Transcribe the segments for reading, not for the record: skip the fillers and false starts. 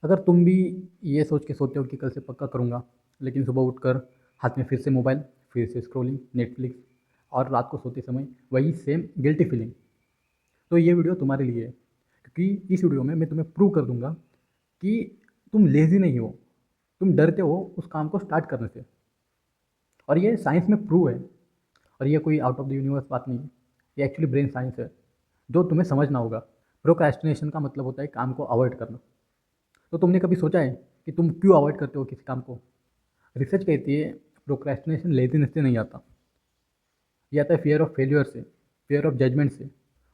अगर तुम भी ये सोच के सोते हो कि कल से पक्का करूँगा, लेकिन सुबह उठकर हाथ में फिर से मोबाइल, फिर से स्क्रॉलिंग, नेटफ्लिक्स और रात को सोते समय वही सेम गिल्टी फीलिंग, तो ये वीडियो तुम्हारे लिए है। क्योंकि इस वीडियो में मैं तुम्हें प्रूव कर दूंगा कि तुम लेज़ी नहीं हो, तुम डरते हो उस काम को स्टार्ट करने से। और ये साइंस में प्रूव है। और ये कोई आउट ऑफ द यूनिवर्स बात नहीं है, ये एक्चुअली ब्रेन साइंस है जो तुम्हें समझना होगा। प्रोक्रेस्टिनेशन का मतलब होता है काम को अवॉइड करना। तो तुमने कभी सोचा है कि तुम क्यों अवॉइड करते हो किसी काम को? रिसर्च कहती है प्रोक्रेस्टिनेशन लेजीनेस से नहीं आता, ये आता है फियर ऑफ फेलियर से, फियर ऑफ जजमेंट से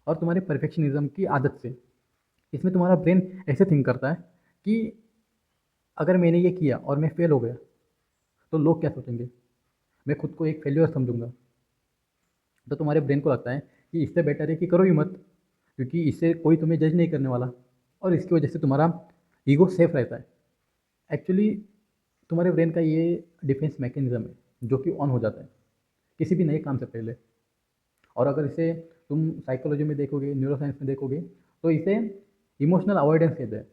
और तुम्हारे परफेक्शनिज्म की आदत से। इसमें तुम्हारा ब्रेन ऐसे थिंक करता है कि अगर मैंने ये किया और मैं फेल हो गया तो लोग क्या सोचेंगे, मैं खुद को एक फेल्योर समझूंगा। तो तुम्हारे ब्रेन को लगता है कि इससे बेटर है कि करो ही मत, क्योंकि इससे कोई तुम्हें जज नहीं करने वाला और इसकी वजह से तुम्हारा ईगो सेफ रहता है। एक्चुअली तुम्हारे ब्रेन का ये डिफेंस मैकेनिज्म है जो कि ऑन हो जाता है किसी भी नए काम से पहले। और अगर इसे तुम साइकोलॉजी में देखोगे, न्यूरोसाइंस में देखोगे, तो इसे इमोशनल अवॉइडेंस कहते हैं।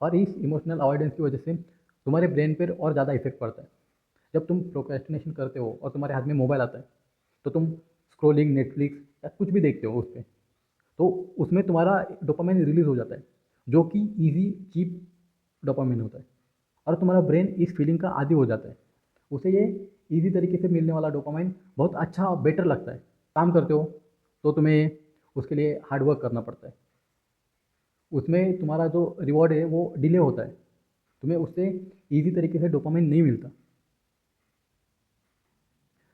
और इस इमोशनल अवॉइडेंस की वजह से तुम्हारे ब्रेन पर और ज़्यादा इफेक्ट पड़ता है। जब तुम प्रोक्रेस्टिनेशन करते हो और तुम्हारे हाथ में मोबाइल आता है तो तुम स्क्रोलिंग, नेटफ्लिक्स या कुछ भी देखते हो उस पर, तो उसमें तुम्हारा डोपामाइन रिलीज हो जाता है जो कि ईजी चीप डोपामाइन होता है। और तुम्हारा ब्रेन इस फीलिंग का आदी हो जाता है, उसे ये ईजी तरीके से मिलने वाला डोपामाइन बहुत अच्छा और बेटर लगता है। काम करते हो तो तुम्हें उसके लिए हार्ड वर्क करना पड़ता है, उसमें तुम्हारा जो रिवॉर्ड है वो डिले होता है, तुम्हें उससे ईजी तरीके से डोपामाइन नहीं मिलता,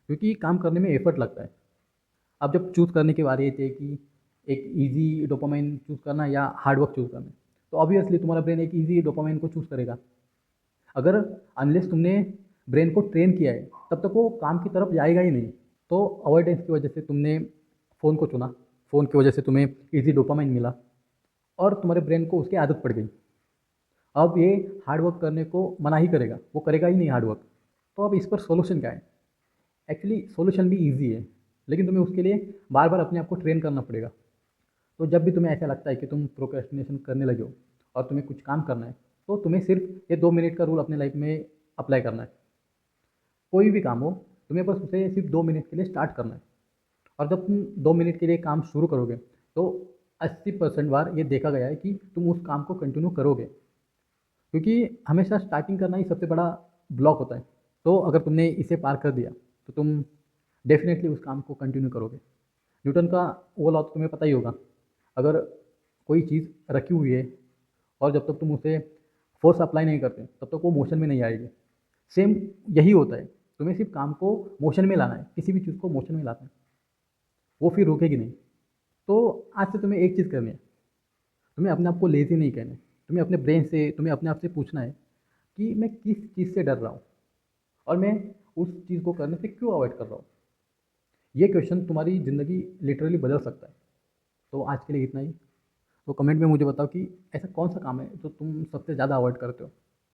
क्योंकि काम करने में एफर्ट लगता है। अब जब चूज़ करने की बारी आती है कि एक ईजी डोपामाइन चूज़ करना या हार्ड वर्क चूज़ करना, तो ऑब्वियसली तुम्हारा ब्रेन एक ईजी डोपामाइन को चूज़ करेगा। अगर अनलेस तुमने ब्रेन को ट्रेन किया है तब तक वो काम की तरफ जाएगा ही नहीं। तो अवॉइडेंस की वजह से तुमने फ़ोन को चुना, फ़ोन की वजह से तुम्हें ईजी डोपामाइन मिला और तुम्हारे ब्रेन को उसकी आदत पड़ गई। अब ये हार्ड वर्क करने को मना ही करेगा, वो करेगा ही नहीं हार्ड वर्क। तो अब इस पर सॉल्यूशन क्या है? एक्चुअली सॉल्यूशन भी ईजी है, लेकिन तुम्हें उसके लिए बार बार अपने आप को ट्रेन करना पड़ेगा। तो जब भी तुम्हें ऐसा लगता है कि तुम प्रोक्रेस्टिनेशन करने लगे हो और तुम्हें कुछ काम करना है, तो तुम्हें सिर्फ ये 2 मिनट का रूल अपने लाइफ में अप्लाई करना है। कोई भी काम हो, तुम्हें बस उसे सिर्फ 2 मिनट के लिए स्टार्ट करना है। और जब तुम 2 मिनट के लिए काम शुरू करोगे तो 80% बार ये देखा गया है कि तुम उस काम को कंटिन्यू करोगे, क्योंकि हमेशा स्टार्टिंग करना ही सबसे बड़ा ब्लॉक होता है। तो अगर तुमने इसे पार कर दिया तो तुम डेफिनेटली उस काम को कंटिन्यू करोगे। न्यूटन का वो लॉ तो तुम्हें पता ही होगा, अगर कोई चीज़ रखी हुई है और जब तक तुम उसे फोर्स अप्लाई नहीं करते तब तक वो मोशन में नहीं आएगी। सेम यही होता है, तुम्हें सिर्फ काम को मोशन में लाना है, किसी भी चीज़ को मोशन में लाना है, वो फिर रुकेगी नहीं। तो आज से तुम्हें एक चीज़ करनी है, तुम्हें अपने आप को लेज़ी नहीं कहना है। तुम्हें अपने ब्रेन से, तुम्हें अपने आप से पूछना है कि मैं किस चीज़ से डर रहा हूँ और मैं उस चीज़ को करने से क्यों अवॉइड कर रहा हूँ। ये क्वेश्चन तुम्हारी ज़िंदगी लिटरली बदल सकता है। तो आज के लिए इतना ही। तो कमेंट में मुझे बताओ कि ऐसा कौन सा काम है जो तुम सबसे ज़्यादा अवॉइड करते हो।